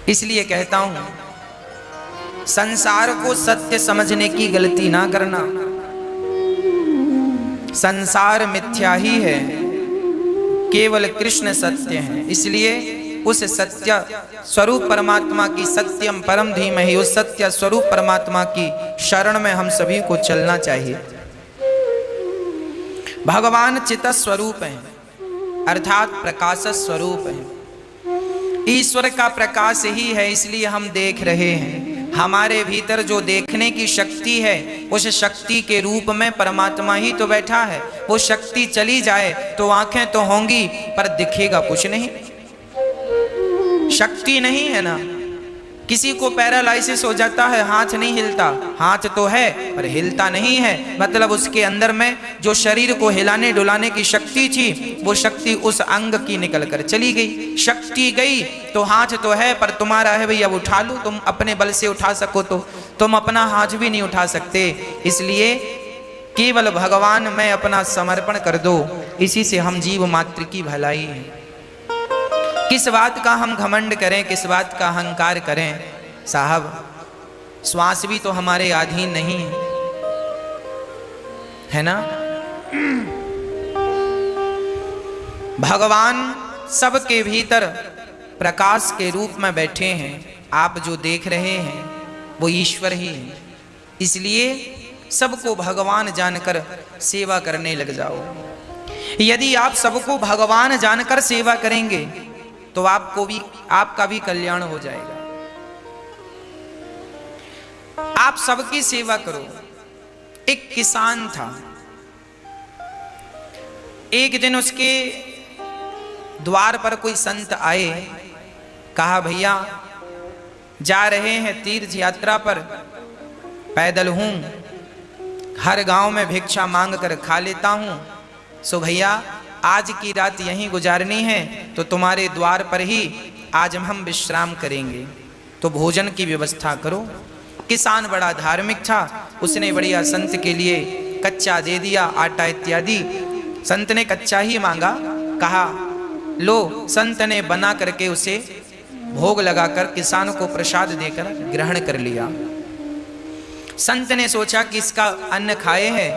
इसलिए कहता हूं, संसार को सत्य समझने की गलती ना करना। संसार मिथ्या ही है, केवल कृष्ण सत्य है। इसलिए उस सत्य स्वरूप परमात्मा की, सत्यम परम धीमहि, उस सत्य स्वरूप परमात्मा की शरण में हम सभी को चलना चाहिए। भगवान चित स्वरूप है, अर्थात प्रकाश स्वरूप है। ईश्वर का प्रकाश ही है, इसलिए हम देख रहे हैं। हमारे भीतर जो देखने की शक्ति है, उस शक्ति के रूप में परमात्मा ही तो बैठा है। वो शक्ति चली जाए तो आंखें तो होंगी पर दिखेगा कुछ नहीं, शक्ति नहीं है ना। किसी को पैरालाइसिस हो जाता है, हाथ नहीं हिलता, हाथ तो है पर हिलता नहीं है, मतलब उसके अंदर में जो शरीर को हिलाने डुलाने की शक्ति थी, वो शक्ति उस अंग की निकल कर चली गई। शक्ति गई तो हाथ तो है पर तुम्हारा है भैया, उठा लो, तुम अपने बल से उठा सको तो तुम अपना हाथ भी नहीं उठा सकते। इसलिए केवल भगवान में अपना समर्पण कर दो, इसी से हम जीव मात्र की भलाई है। किस बात का हम घमंड करें, किस बात का अहंकार करें। साहब, श्वास भी तो हमारे अधीन नहीं है ना। भगवान सबके भीतर प्रकाश के रूप में बैठे हैं। आप जो देख रहे हैं वो ईश्वर ही है। इसलिए सबको भगवान जानकर सेवा करने लग जाओ। यदि आप सबको भगवान जानकर सेवा करेंगे तो आपको भी, आपका भी कल्याण हो जाएगा। आप सबकी सेवा करो। एक किसान था, एक दिन उसके द्वार पर कोई संत आए, कहा भैया जा रहे हैं तीर्थ यात्रा पर, पैदल हूं, हर गांव में भिक्षा मांग कर खा लेता हूं, सो भैया आज की रात यहीं गुजारनी है तो तुम्हारे द्वार पर ही आज हम विश्राम करेंगे, तो भोजन की व्यवस्था करो। किसान बड़ा धार्मिक था, उसने बढ़िया संत के लिए कच्चा दे दिया, आटा इत्यादि। संत ने कच्चा ही मांगा, कहा लो। संत ने बना करके उसे भोग लगाकर किसान को प्रसाद देकर ग्रहण कर लिया। संत ने सोचा कि इसका अन्न खाए हैं,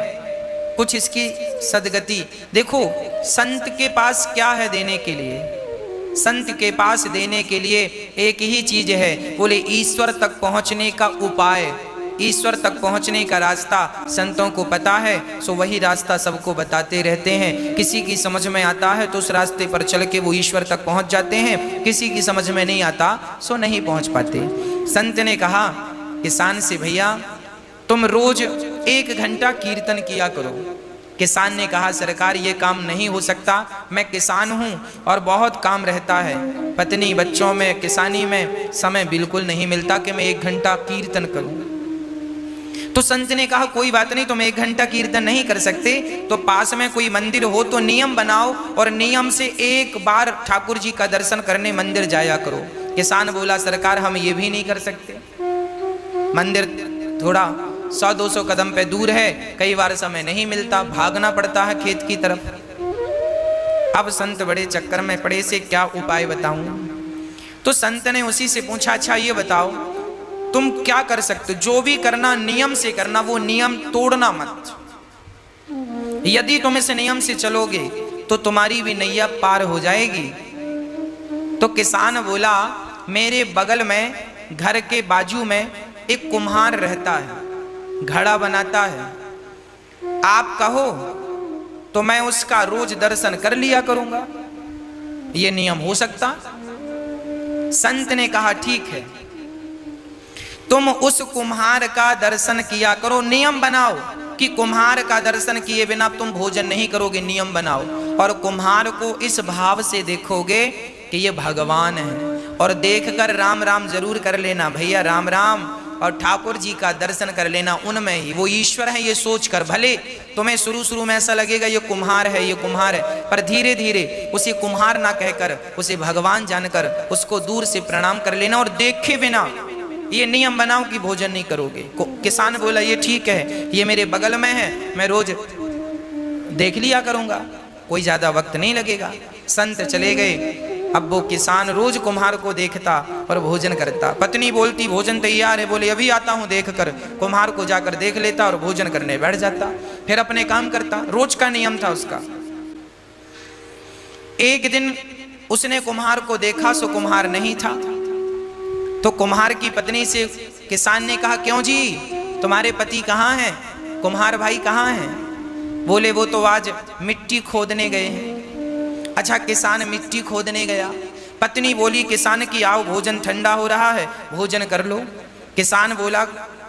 कुछ इसकी सदगति। देखो संत के पास क्या है देने के लिए, संत के पास देने के लिए एक ही चीज है, बोले ईश्वर तक पहुंचने का उपाय, ईश्वर तक पहुंचने का रास्ता संतों को पता है, सो वही रास्ता सबको बताते रहते हैं। किसी की समझ में आता है तो उस रास्ते पर चल के वो ईश्वर तक पहुंच जाते हैं, किसी की समझ में नहीं आता सो नहीं पहुंच पाते। संत ने कहा किसान से, भैया तुम रोज 1 घंटा कीर्तन किया करो। किसान ने कहा सरकार ये काम नहीं हो सकता, मैं किसान हूं और बहुत काम रहता है, पत्नी बच्चों में किसानी में समय बिल्कुल नहीं मिलता कि मैं 1 घंटा कीर्तन करूं। तो संत ने कहा कोई बात नहीं, तुम 1 घंटा कीर्तन नहीं कर सकते तो पास में कोई मंदिर हो तो नियम बनाओ और नियम से 1 बार ठाकुर जी का दर्शन करने मंदिर जाया करो। किसान बोला सरकार हम ये भी नहीं कर सकते, मंदिर थोड़ा 100-200 कदम पे दूर है, कई बार समय नहीं मिलता, भागना पड़ता है खेत की तरफ। अब संत बड़े चक्कर में पड़े, से क्या उपाय बताऊं। तो संत ने उसी से पूछा अच्छा ये बताओ तुम क्या कर सकते हो, जो भी करना नियम से करना, वो नियम तोड़ना मत। यदि तुम इस नियम से चलोगे तो तुम्हारी भी नैया पार हो जाएगी। तो किसान बोला मेरे बगल में घर के बाजू में एक कुम्हार रहता है, घड़ा बनाता है, आप कहो तो मैं उसका रोज दर्शन कर लिया करूंगा, ये नियम हो सकता। संत ने कहा ठीक है, तुम उस कुम्हार का दर्शन किया करो, नियम बनाओ कि कुम्हार का दर्शन किए बिना तुम भोजन नहीं करोगे, नियम बनाओ। और कुम्हार को इस भाव से देखोगे कि ये भगवान है, और देखकर राम राम जरूर कर लेना भैया, राम राम, और ठाकुर जी का दर्शन कर लेना, उनमें ही वो ईश्वर है ये सोचकर। भले तुम्हें शुरू में ऐसा लगेगा ये कुम्हार है, ये कुम्हार है, पर धीरे धीरे उसे कुम्हार ना कहकर उसे भगवान जानकर उसको दूर से प्रणाम कर लेना, और देखे बिना ये नियम बनाओ कि भोजन नहीं करोगे। किसान बोला ये ठीक है, ये मेरे बगल में है, मैं रोज देख लिया करूंगा, कोई ज्यादा वक्त नहीं लगेगा। संत चले गए, अब वो किसान रोज कुम्हार को देखता और भोजन करता। पत्नी बोलती भोजन तैयार है, बोले अभी आता हूं देख कर। कुम्हार को जाकर देख लेता और भोजन करने बैठ जाता, फिर अपने काम करता। रोज का नियम था उसका। एक दिन उसने कुम्हार को देखा, सो कुम्हार नहीं था। तो कुम्हार की पत्नी से किसान ने कहा, क्यों जी तुम्हारे पति कहाँ हैं, कुम्हार भाई कहाँ हैं? बोले वो तो आज मिट्टी खोदने गए हैं। अच्छा, किसान मिट्टी खोदने गया। पत्नी बोली किसान की आओ भोजन ठंडा हो रहा है, भोजन कर लो। किसान बोला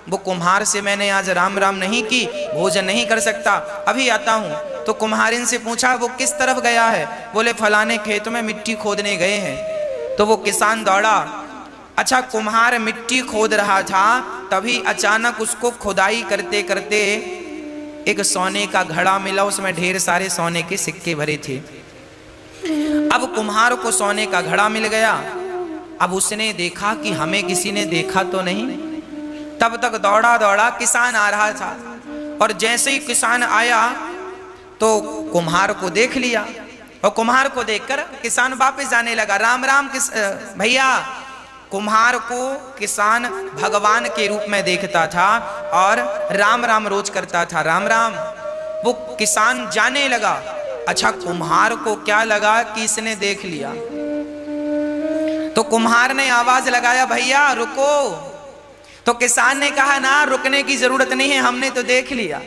वो कुम्हार से मैंने आज राम राम नहीं की, भोजन नहीं कर सकता, अभी आता हूँ। तो कुम्हारिन से पूछा वो किस तरफ गया है? बोले फलाने खेत में मिट्टी खोदने गए हैं। तो वो किसान दौड़ा। अच्छा, कुम्हार मिट्टी खोद रहा था, तभी अचानक उसको खुदाई करते करते एक सोने का घड़ा मिला, उसमें ढेर सारे सोने के सिक्के भरे थे। अब कुम्हार को सोने का घड़ा मिल गया। अब उसने देखा कि हमें किसी ने देखा तो नहीं। तब तक दौड़ा दौड़ा किसान आ रहा था, और जैसे ही किसान आया तो कुम्हार को देख लिया, और कुम्हार को देखकर किसान वापस जाने लगा। राम राम भैया। कुम्हार को किसान भगवान के रूप में देखता था और राम राम रोज करता था, राम राम। वो किसान जाने लगा। अच्छा, कुम्हार को क्या लगा कि इसने देख लिया, तो कुम्हार ने आवाज लगाया भैया रुको। तो किसान ने कहा ना, रुकने की जरूरत नहीं है, हमने तो देख लिया।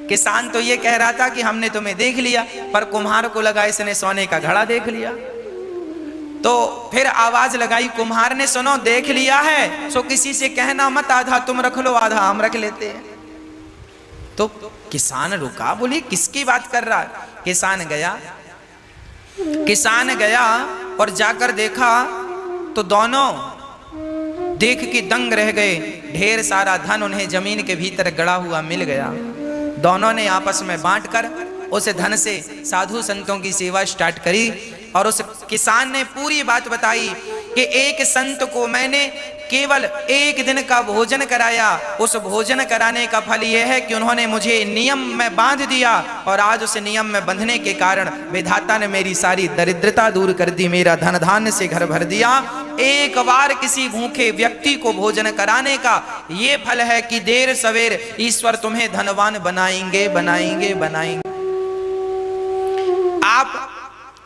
किसान तो ये कह रहा था कि हमने तुम्हें देख लिया, पर कुम्हार को लगा इसने सोने का घड़ा देख लिया। तो फिर आवाज लगाई कुम्हार ने, सुनो देख लिया है सो किसी से कहना मत, आधा तुम रख लो आधा हम रख लेते हैं। तो किसान रुका, बोली किसकी बात कर रहा है? किसान गया और जाकर देखा तो दोनों देख के दंग रह गए। ढेर सारा धन उन्हें जमीन के भीतर गड़ा हुआ मिल गया। दोनों ने आपस में बांटकर उस धन से साधु संतों की सेवा स्टार्ट करी। और उस किसान ने पूरी बात बताई कि एक संत को मैंने केवल एक दिन का भोजन कराया, उस भोजन कराने का फल यह है कि उन्होंने मुझे नियम में बांध दिया, और आज उस नियम में बंधने के कारण विधाता ने मेरी सारी दरिद्रता दूर कर दी, मेरा धन धान्य से घर भर दिया। एक बार किसी भूखे व्यक्ति को भोजन कराने का ये फल है कि देर सवेर ईश्वर तुम्हें धनवान बनाएंगे बनाएंगे बनाएंगे। आप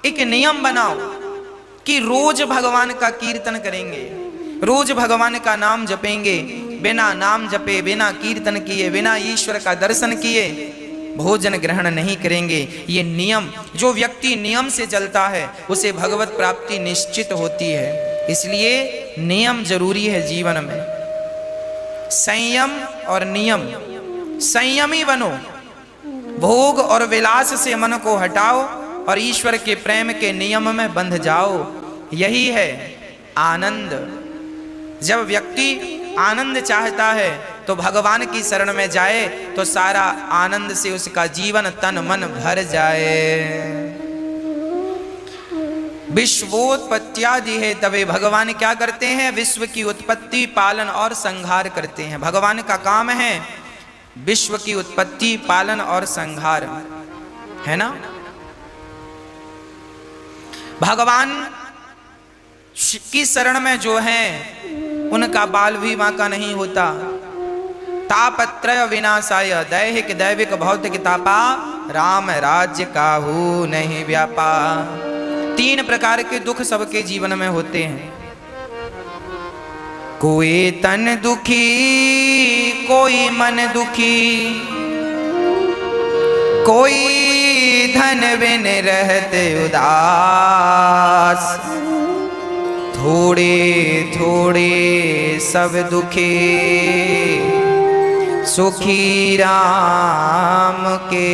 एक नियम बनाओ कि रोज भगवान का कीर्तन करेंगे, रोज भगवान का नाम जपेंगे। बिना नाम जपे, बिना कीर्तन किए, बिना ईश्वर का दर्शन किए भोजन ग्रहण नहीं करेंगे। ये नियम, जो व्यक्ति नियम से चलता है उसे भगवत प्राप्ति निश्चित होती है। इसलिए नियम जरूरी है जीवन में। संयम और नियम। संयमी बनो, भोग और विलास से मन को हटाओ और ईश्वर के प्रेम के नियम में बंध जाओ। यही है आनंद। जब व्यक्ति आनंद चाहता है तो भगवान की शरण में जाए तो सारा आनंद से उसका जीवन तन मन भर जाए। विश्वोत्पत्त्यादि है, तबे भगवान क्या करते हैं? विश्व की उत्पत्ति, पालन और संहार करते हैं। भगवान का काम है विश्व की उत्पत्ति, पालन और संहार, है ना। भगवान की शरण में जो हैं उनका बाल भी बांका नहीं होता। तापत्रय विनाशाय दैहिक दैविक भौतिक तापा, राम राज्य काहू नहीं व्यापा। 3 प्रकार के दुख सबके जीवन में होते हैं। कोई तन दुखी, कोई मन दुखी, कोई धन बिन रहते उदास। थोड़े थोड़े सब दुखी, सुखी राम के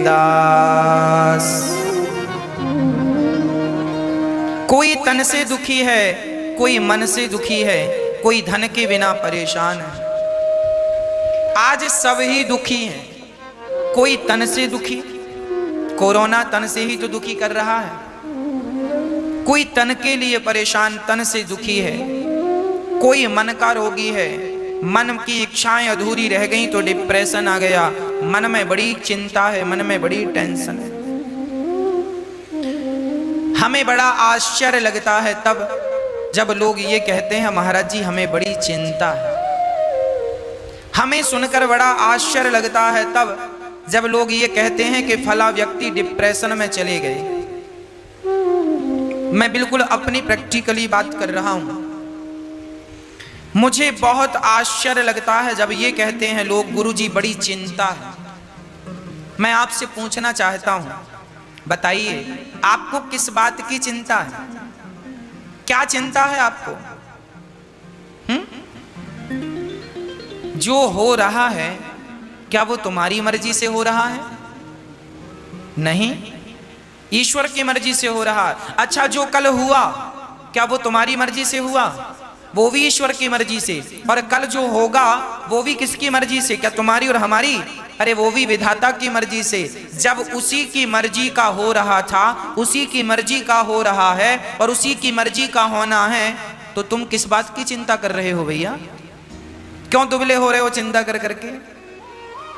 दास। कोई तन से दुखी है, कोई मन से दुखी है, कोई धन के बिना परेशान है। आज सब ही दुखी हैं। कोई तन से दुखी, कोरोना तन से ही तो दुखी कर रहा है। कोई तन के लिए परेशान, तन से दुखी है। कोई मन का रोगी है, मन की इच्छाएं अधूरी रह गई तो डिप्रेशन आ गया, मन में बड़ी चिंता है, मन में बड़ी टेंशन है। हमें बड़ा आश्चर्य लगता है तब जब लोग ये कहते हैं महाराज जी हमें बड़ी चिंता है। हमें सुनकर बड़ा आश्चर्य लगता है तब जब लोग ये कहते हैं कि फला व्यक्ति डिप्रेशन में चले गए। मैं बिल्कुल अपनी प्रैक्टिकली बात कर रहा हूं। मुझे बहुत आश्चर्य लगता है जब ये कहते हैं लोग गुरुजी बड़ी चिंता है। मैं आपसे पूछना चाहता हूं, बताइए आपको किस बात की चिंता है? क्या चिंता है आपको? जो हो रहा है क्या वो तुम्हारी मर्जी से हो रहा है? नहीं, ईश्वर की मर्जी से हो रहा है। अच्छा, जो कल हुआ क्या वो तुम्हारी मर्जी से हुआ? वो भी ईश्वर की मर्जी से। और कल जो होगा वो भी किसकी मर्जी से? क्या तुम्हारी और हमारी? अरे वो भी विधाता की मर्जी से। जब उसी की मर्जी का हो रहा था, उसी की मर्जी का हो रहा है और उसी की मर्जी का होना है, तो तुम किस बात की चिंता कर रहे हो भैया? क्यों दुबले हो रहे हो चिंता कर करके?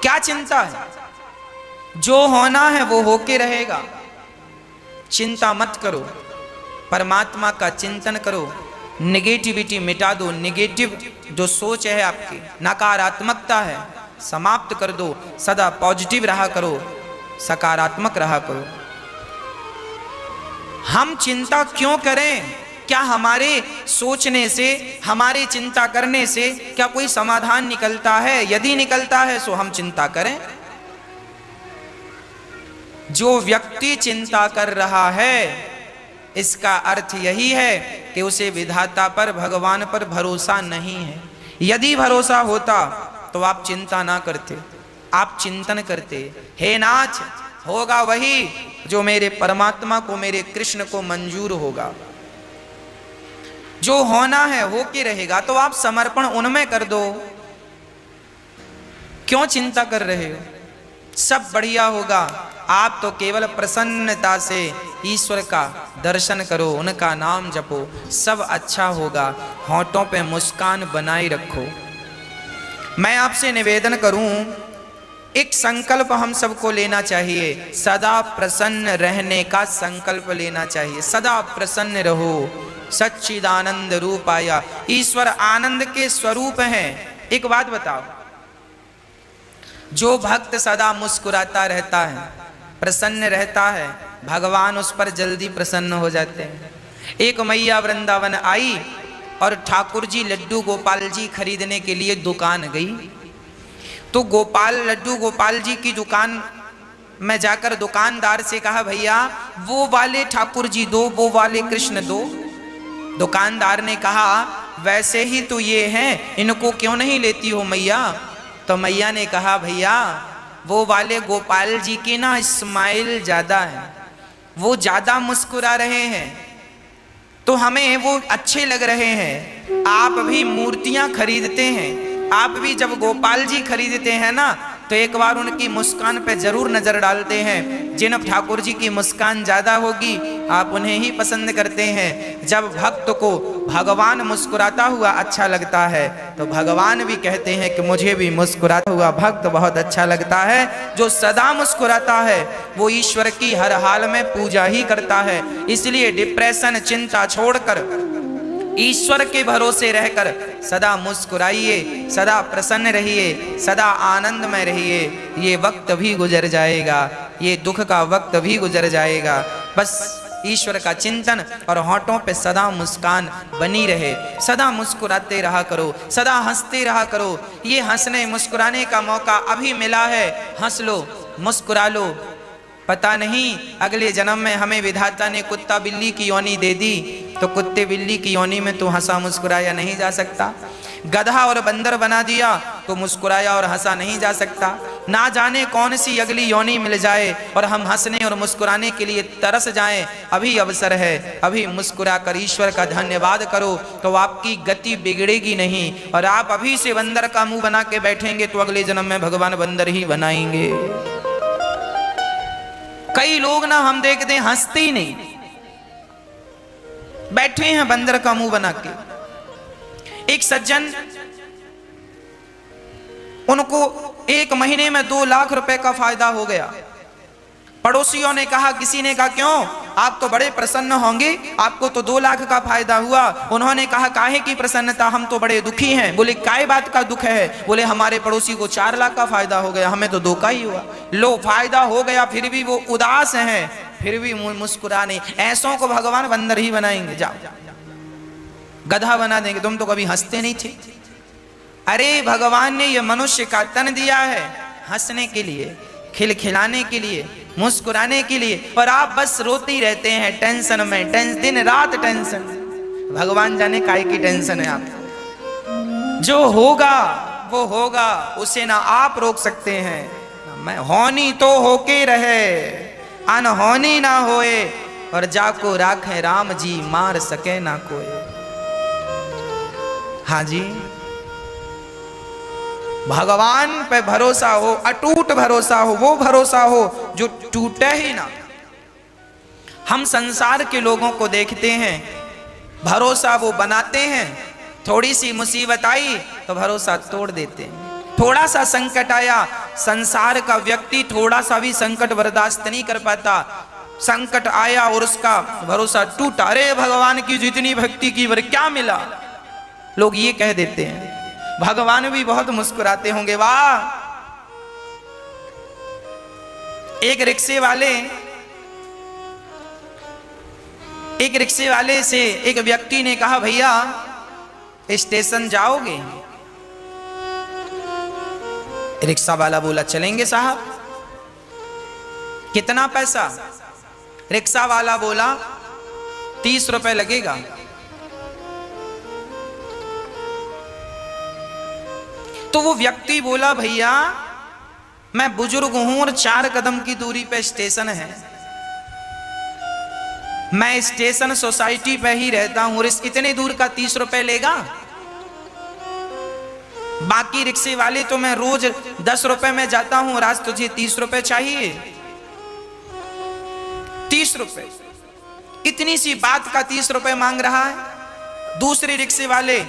क्या चिंता है? जो होना है वो होके रहेगा। चिंता मत करो, परमात्मा का चिंतन करो, नेगेटिविटी मिटा दो। नेगेटिव जो सोच है आपकी, नकारात्मकता है, समाप्त कर दो। सदा पॉजिटिव रहा करो, सकारात्मक रहा करो। हम चिंता क्यों करें? क्या हमारे सोचने से, हमारे चिंता करने से क्या कोई समाधान निकलता है? यदि निकलता है तो हम चिंता करें। जो व्यक्ति चिंता कर रहा है इसका अर्थ यही है कि उसे विधाता पर, भगवान पर भरोसा नहीं है। यदि भरोसा होता तो आप चिंता ना करते, आप चिंतन करते। हे नाथ, होगा वही जो मेरे परमात्मा को, मेरे कृष्ण को मंजूर होगा। जो होना है हो के रहेगा, तो आप समर्पण उनमें कर दो। क्यों चिंता कर रहे हो? सब बढ़िया होगा। आप तो केवल प्रसन्नता से ईश्वर का दर्शन करो, उनका नाम जपो, सब अच्छा होगा। होठों पे मुस्कान बनाए रखो। मैं आपसे निवेदन करूं, एक संकल्प हम सबको लेना चाहिए। सदा प्रसन्न रहने का संकल्प लेना चाहिए। सदा प्रसन्न रहो। सच्चिदानंद रूपाया, ईश्वर आनंद के स्वरूप हैं। एक बात बताओ, जो भक्त सदा मुस्कुराता रहता है, प्रसन्न रहता है, भगवान उस पर जल्दी प्रसन्न हो जाते हैं। एक मैया वृंदावन आई और ठाकुर जी लड्डू गोपाल जी खरीदने के लिए दुकान गई। तो लड्डू गोपाल जी की दुकान में जाकर दुकानदार से कहा, भैया वो वाले ठाकुर जी दो, वो वाले कृष्ण दो। दुकानदार ने कहा, वैसे ही तो ये हैं, इनको क्यों नहीं लेती हो मैया? तो मैया ने कहा, भैया वो वाले गोपाल जी की ना स्माइल ज्यादा है, वो ज्यादा मुस्कुरा रहे हैं, तो हमें वो अच्छे लग रहे हैं। आप भी मूर्तियां खरीदते हैं, आप भी जब गोपाल जी खरीदते हैं ना, तो एक बार उनकी मुस्कान पे जरूर नजर डालते हैं। जिन ठाकुर जी की मुस्कान ज्यादा होगी आप उन्हें ही पसंद करते हैं। जब भक्त को भगवान मुस्कुराता हुआ अच्छा लगता है तो भगवान भी कहते हैं कि मुझे भी मुस्कुराता हुआ भक्त बहुत अच्छा लगता है। जो सदा मुस्कुराता है वो ईश्वर की हर हाल में पूजा ही करता है। इसलिए डिप्रेशन, चिंता छोड़कर ईश्वर के भरोसे रहकर सदा मुस्कुराइए, सदा प्रसन्न रहिए, सदा आनंद में रहिए। ये वक्त भी गुजर जाएगा, ये दुख का वक्त भी गुजर जाएगा। बस ईश्वर का चिंतन और होठों पे सदा मुस्कान बनी रहे। सदा मुस्कुराते रहा करो, सदा हंसते रहा करो। ये हंसने मुस्कुराने का मौका अभी मिला है, हंस लो, मुस्कुरा लो। पता नहीं अगले जन्म में हमें विधाता ने कुत्ता बिल्ली की योनि दे दी तो कुत्ते बिल्ली की योनि में तो हंसा मुस्कुराया नहीं जा सकता। गधा और बंदर बना दिया तो मुस्कुराया और हंसा नहीं जा सकता। ना जाने कौन सी अगली योनि मिल जाए और हम हंसने और मुस्कुराने के लिए तरस जाएं। अभी अवसर है, अभी मुस्कुरा कर ईश्वर का धन्यवाद करो तो आपकी गति बिगड़ेगी नहीं। और आप अभी से बंदर का मुंह बना के बैठेंगे तो अगले जन्म में भगवान बंदर ही बनाएंगे। कई लोग ना हम देखते हैं हंसते ही नहीं, बैठे हैं बंदर का मुंह बना के। एक सज्जन, उनको 1 महीने में 2 लाख रुपए का फायदा हो गया। पड़ोसियों ने कहा, किसी ने कहा क्यों? आप तो बड़े प्रसन्न होंगे, आपको तो 2 लाख का फायदा हुआ। उन्होंने कहा काहे की प्रसन्नता, हम तो बड़े दुखी हैं। बोले काय बात का दुख है? बोले हमारे पड़ोसी को 4 लाख का फायदा हो गया, हमें तो 2 का ही हुआ। लो फायदा हो गया फिर भी वो उदास हैं, फिर भी मुस्कुरा नहीं। ऐसों को भगवान बंदर ही बनाएंगे, जाओ गधा बना देंगे। तुम तो कभी हंसते नहीं थे। अरे भगवान ने ये मनुष्य का तन दिया है हंसने के लिए, खिलखिलाने के लिए, मुस्कुराने के लिए, और आप बस रोते ही रहते हैं टेंशन में, दिन रात टेंशन। भगवान जाने काहे की टेंशन है आप। जो होगा वो होगा, उसे ना आप रोक सकते हैं, मैं होनी तो होके रहे, अनहोनी ना होए, और जाको राखे राम जी, मार सके ना कोई। हाँ जी, भगवान पे भरोसा हो, अटूट भरोसा हो, वो भरोसा हो जो टूटे ही ना। हम संसार के लोगों को देखते हैं, भरोसा वो बनाते हैं, थोड़ी सी मुसीबत आई तो भरोसा तोड़ देते हैं। थोड़ा सा संकट आया, संसार का व्यक्ति थोड़ा सा भी संकट बर्दाश्त नहीं कर पाता। संकट आया और उसका भरोसा टूटा, अरे भगवान की जितनी भक्ति की पर क्या मिला, लोग ये कह देते हैं। भगवान भी बहुत मुस्कुराते होंगे, वाह। एक रिक्शे वाले से एक व्यक्ति ने कहा, भैया स्टेशन जाओगे? रिक्शा वाला बोला चलेंगे साहब। कितना पैसा? रिक्शा वाला बोला 30 रुपए लगेगा। तो वो व्यक्ति बोला, भैया मैं बुजुर्ग हूं और 4 कदम की दूरी पे स्टेशन है, मैं स्टेशन सोसाइटी पे ही रहता हूं और इस इतने दूर का 30 रुपए लेगा? बाकी रिक्शे वाले तो मैं रोज 10 रुपए में जाता हूं और आज तुझे 30 रुपए चाहिए? 30 रुपए, इतनी सी बात का 30 रुपए मांग रहा है। दूसरे रिक्शे वाले,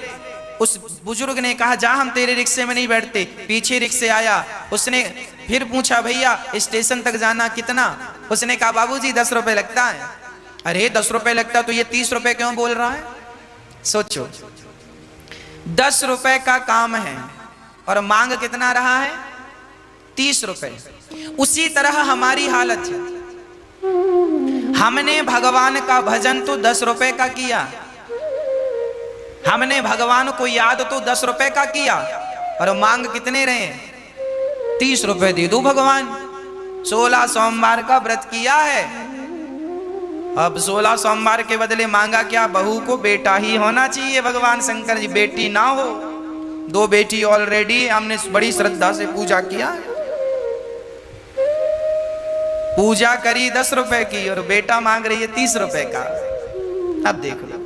उस बुजुर्ग ने कहा, जा हम तेरे रिक्शे में नहीं बैठते। पीछे रिक्शे आया, उसने फिर पूछा, भैया स्टेशन तक जाना कितना? उसने कहा, बाबूजी 10 रुपए लगता है। अरे 10 रुपए लगता तो ये 30 रुपए क्यों बोल रहा है? सोचो, 10 रुपए का काम है और मांग कितना रहा है? 30 रुपए। उसी तरह हमारी हालत है। हमने भगवान का भजन तो 10 रुपए का किया, हमने भगवान को याद तो 10 रुपए का किया, और मांग कितने रहे? 30 रुपए दे दो भगवान। 16 सोमवार का व्रत किया है, अब 16 सोमवार के बदले मांगा क्या? बहू को बेटा ही होना चाहिए। भगवान शंकर जी बेटी ना हो, 2 बेटी ऑलरेडी, हमने बड़ी श्रद्धा से पूजा किया, पूजा करी 10 रुपए की और बेटा मांग रही है 30 रुपए का। अब देख लो,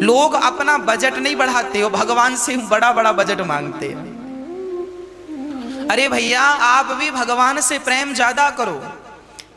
लोग अपना बजट नहीं बढ़ाते हो, भगवान से बड़ा बड़ा बजट मांगते हैं। अरे भैया आप भी भगवान से प्रेम ज्यादा करो,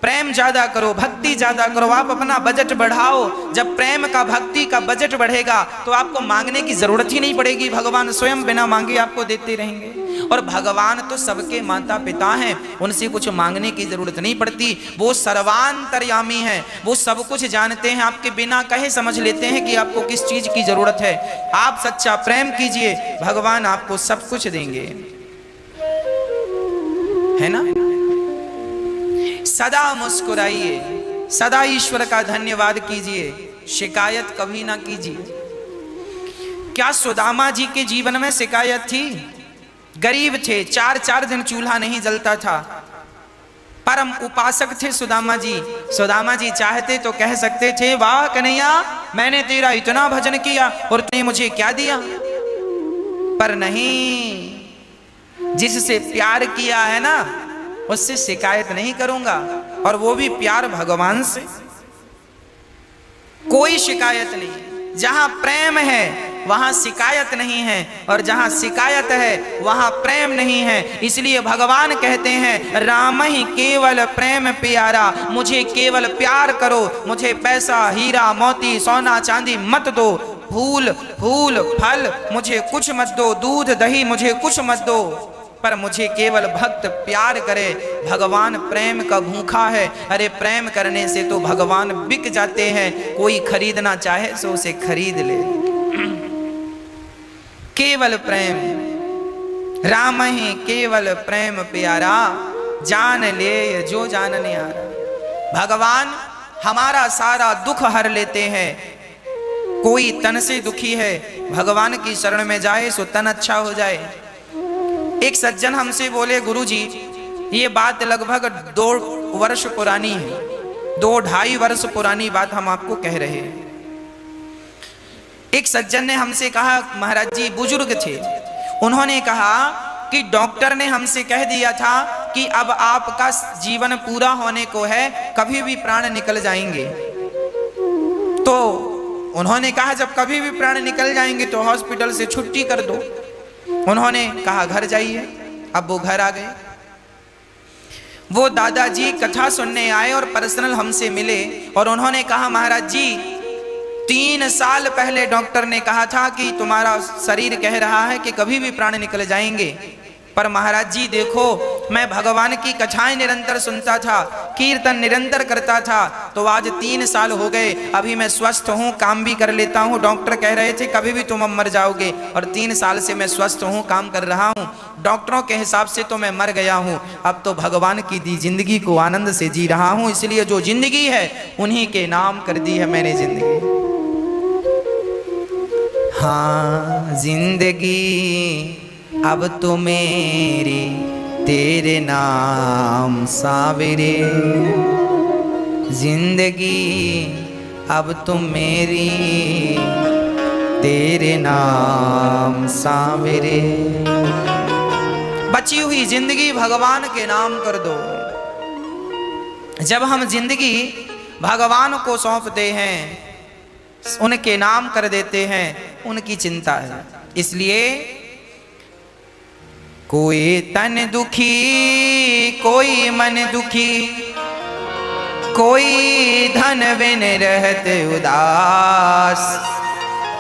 प्रेम ज्यादा करो, भक्ति ज्यादा करो, आप अपना बजट बढ़ाओ। जब प्रेम का, भक्ति का बजट बढ़ेगा तो आपको मांगने की जरूरत ही नहीं पड़ेगी, भगवान स्वयं बिना मांगे आपको देते रहेंगे। और भगवान तो सबके माता पिता हैं, उनसे कुछ मांगने की जरूरत नहीं पड़ती, वो सर्वांतर्यामी हैं, वो सब कुछ जानते हैं, आपके बिना कहे समझ लेते हैं कि आपको किस चीज की जरूरत है। आप सच्चा प्रेम कीजिए, भगवान आपको सब कुछ देंगे, है ना। सदा मुस्कुराइए, सदा ईश्वर का धन्यवाद कीजिए, शिकायत कभी ना कीजिए। क्या सुदामा जी के जीवन में शिकायत थी? गरीब थे, 4-4 दिन चूल्हा नहीं जलता था, परम उपासक थे सुदामा जी। सुदामा जी चाहते तो कह सकते थे, वाह कन्हैया मैंने तेरा इतना भजन किया और तूने मुझे क्या दिया, पर नहीं, जिससे प्यार किया है ना उससे शिकायत नहीं करूंगा, और वो भी प्यार भगवान से। कोई शिकायत नहीं, जहां प्रेम है वहां शिकायत नहीं है, और जहां शिकायत है वहां प्रेम नहीं है। इसलिए भगवान कहते हैं, राम ही केवल प्रेम प्यारा, मुझे केवल प्यार करो, मुझे पैसा हीरा मोती सोना चांदी मत दो, फूल फूल फल मुझे कुछ मत दो, दूध दही मुझे कुछ मत दो, पर मुझे केवल भक्त प्यार करे। भगवान प्रेम का भूखा है। अरे प्रेम करने से तो भगवान बिक जाते हैं, कोई खरीदना चाहे सो उसे खरीद ले। केवल प्रेम, राम ही केवल प्रेम प्यारा, जान ले जो जानने आ रहा। भगवान हमारा सारा दुख हर लेते हैं। कोई तन से दुखी है, भगवान की शरण में जाए सो तन अच्छा हो जाए। एक सज्जन हमसे बोले, गुरुजी ये बात लगभग 2 वर्ष पुरानी है, 2-2.5 वर्ष पुरानी बात हम आपको कह रहे हैं। एक सज्जन ने हमसे कहा, महाराज जी बुजुर्ग थे, उन्होंने कहा कि डॉक्टर ने हमसे कह दिया था कि अब आपका जीवन पूरा होने को है, कभी भी प्राण निकल जाएंगे। तो उन्होंने कहा जब कभी भी प्राण निकल जाएंगे तो हॉस्पिटल से छुट्टी कर दो। उन्होंने कहा घर जाइए। अब वो घर आ गए। वो दादाजी कथा सुनने आए और पर्सनल हमसे मिले और उन्होंने कहा, महाराज जी 3 साल पहले डॉक्टर ने कहा था कि तुम्हारा शरीर कह रहा है कि कभी भी प्राण निकल जाएंगे, पर महाराज जी देखो मैं भगवान की कथाएं निरंतर सुनता था, कीर्तन निरंतर करता था, तो आज 3 साल हो गए, अभी मैं स्वस्थ हूँ, काम भी कर लेता हूँ। डॉक्टर कह रहे थे कभी भी तुम मर जाओगे और 3 साल से मैं स्वस्थ हूँ, काम कर रहा हूँ। डॉक्टरों के हिसाब से तो मैं मर गया हूँ, अब तो भगवान की दी जिंदगी को आनंद से जी रहा हूँ, इसलिए जो जिंदगी है उन्हीं के नाम कर दी है मैंने जिंदगी। हाँ जिंदगी अब तो मेरी तेरे नाम सावरे, जिंदगी अब तो मेरी तेरे नाम सावरे। बची हुई जिंदगी भगवान के नाम कर दो। जब हम जिंदगी भगवान को सौंपते हैं, उनके नाम कर देते हैं, उनकी चिंता है। इसलिए कोई तन दुखी, कोई मन दुखी, कोई धन बिन रहते उदास,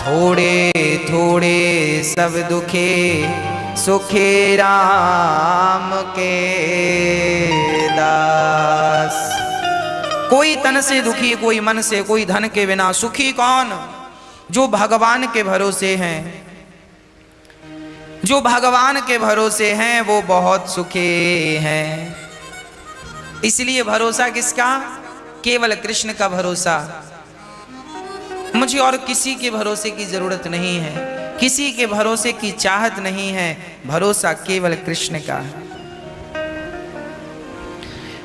थोड़े थोड़े सब दुखे, सुखे राम के दास। कोई तन से दुखी, कोई मन से, कोई धन के बिना। सुखी कौन? जो भगवान के भरोसे हैं। जो भगवान के भरोसे हैं वो बहुत सुखी हैं। इसलिए भरोसा किसका? केवल कृष्ण का भरोसा। मुझे और किसी के भरोसे की जरूरत नहीं है, किसी के भरोसे की चाहत नहीं है, भरोसा केवल कृष्ण का है।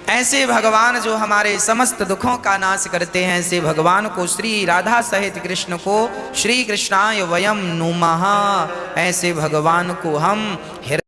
ऐसे भगवान जो हमारे समस्त दुखों का नाश करते हैं, ऐसे भगवान को, श्री राधा सहित कृष्ण को श्री कृष्णाय वयम नुमः, ऐसे भगवान को हम